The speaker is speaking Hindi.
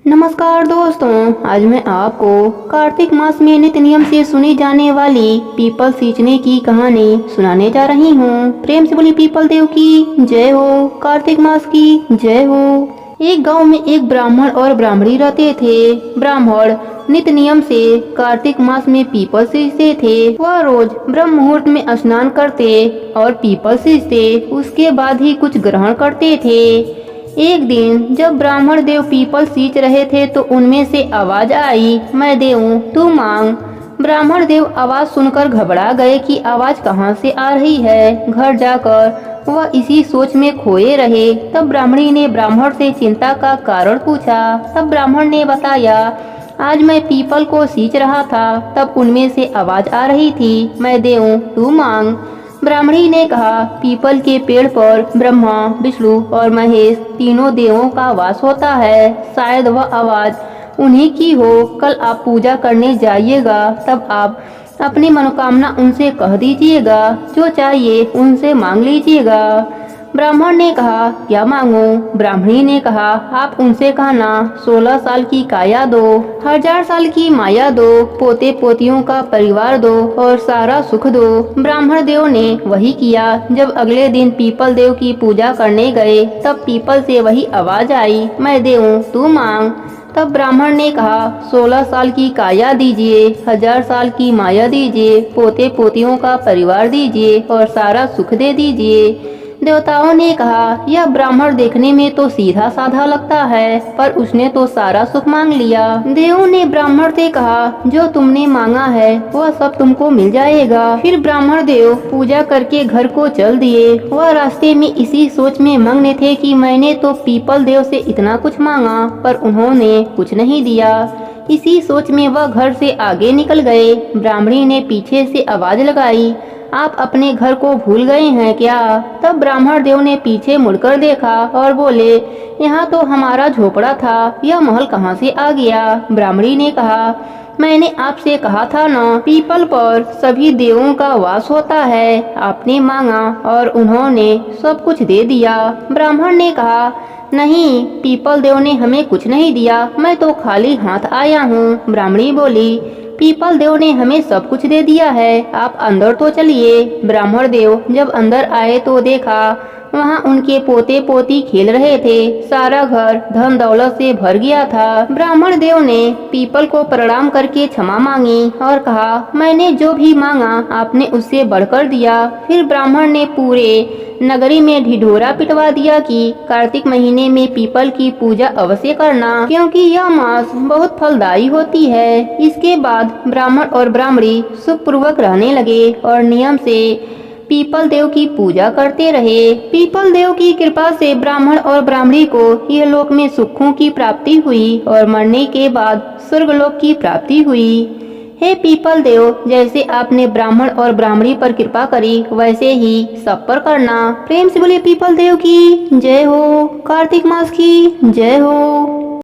नमस्कार दोस्तों, आज मैं आपको कार्तिक मास में नित्य नियम से सुनी जाने वाली पीपल सींचने की कहानी सुनाने जा रही हूँ। प्रेम से बोली पीपल देव की जय हो, कार्तिक मास की जय हो। एक गांव में एक ब्राह्मण और ब्राह्मणी रहते थे। ब्राह्मण नित्य नियम से कार्तिक मास में पीपल सींचते थे। वह रोज ब्रह्म मुहूर्त में स्नान करते और पीपल सींचते, उसके बाद ही कुछ ग्रहण करते थे। एक दिन जब ब्राह्मण देव पीपल सींच रहे थे तो उनमें से आवाज आई, मैं देऊं तू मांग। ब्राह्मण देव आवाज सुनकर घबरा गए कि आवाज कहाँ से आ रही है। घर जाकर वह इसी सोच में खोए रहे। तब ब्राह्मणी ने ब्राह्मण से चिंता का कारण पूछा। तब ब्राह्मण ने बताया, आज मैं पीपल को सींच रहा था, तब उनमें से आवाज आ रही थी, मैं देऊं तू मांग। ब्राह्मणी ने कहा, पीपल के पेड़ पर ब्रह्मा, विष्णु और महेश तीनों देवों का वास होता है। शायद वह आवाज उन्हीं की हो। कल आप पूजा करने जाइएगा, तब आप अपनी मनोकामना उनसे कह दीजिएगा। जो चाहिए उनसे मांग लीजिएगा। ब्राह्मण ने कहा, क्या मांगूं? ब्राह्मणी ने कहा, आप उनसे कहना 16 साल की काया दो, 1000 साल की माया दो, पोते पोतियों का परिवार दो और सारा सुख दो। ब्राह्मण देव ने वही किया। जब अगले दिन पीपल देव की पूजा करने गए, तब पीपल से वही आवाज आई, मैं देऊं तू मांग। तब ब्राह्मण ने कहा, 16 साल की काया दीजिए, 1000 साल की माया दीजिए, पोते पोतियों का परिवार दीजिए और सारा सुख दे दीजिए। देवताओं ने कहा, यह ब्राह्मण देखने में तो सीधा साधा लगता है, पर उसने तो सारा सुख मांग लिया। देवों ने ब्राह्मण से कहा, जो तुमने मांगा है वह सब तुमको मिल जाएगा। फिर ब्राह्मण देव पूजा करके घर को चल दिए। वह रास्ते में इसी सोच में मग्न थे कि मैंने तो पीपल देव से इतना कुछ मांगा, पर उन्होंने कुछ नहीं दिया। इसी सोच में वह घर से आगे निकल गए। ब्राह्मणी ने पीछे से आवाज लगाई, आप अपने घर को भूल गए हैं क्या? तब ब्राह्मण देव ने पीछे मुड़कर देखा और बोले, यहाँ तो हमारा झोपड़ा था, यह महल कहाँ से आ गया? ब्राह्मणी ने कहा, मैंने आपसे कहा था ना, पीपल पर सभी देवों का वास होता है। आपने मांगा और उन्होंने सब कुछ दे दिया। ब्राह्मण ने कहा, नहीं, पीपल देव ने हमें कुछ नहीं दिया, मैं तो खाली हाथ आया हूँ। ब्राह्मणी बोली, पीपल देव ने हमें सब कुछ दे दिया है, आप अंदर तो चलिए। ब्राह्मण देव जब अंदर आए तो देखा वहाँ उनके पोते पोती खेल रहे थे। सारा घर धन दौलत से भर गया था। ब्राह्मण देव ने पीपल को प्रणाम करके क्षमा मांगी और कहा, मैंने जो भी मांगा आपने उससे बढ़कर दिया। फिर ब्राह्मण ने पूरे नगरी में ढिढोरा पिटवा दिया कि कार्तिक महीने में पीपल की पूजा अवश्य करना, क्योंकि यह मास बहुत फलदायी होती है। इसके बाद ब्राह्मण और ब्राह्मणी सुखपूर्वक रहने लगे और नियम से पीपल देव की पूजा करते रहे। पीपल देव की कृपा से ब्राह्मण और ब्राह्मणी को यह लोक में सुखों की प्राप्ति हुई और मरने के बाद स्वर्गलोक की प्राप्ति हुई। हे पीपल देव, जैसे आपने ब्राह्मण और ब्राह्मणी पर कृपा करी, वैसे ही सब पर करना। प्रेम से बोलिए पीपल देव की जय हो, कार्तिक मास की जय हो।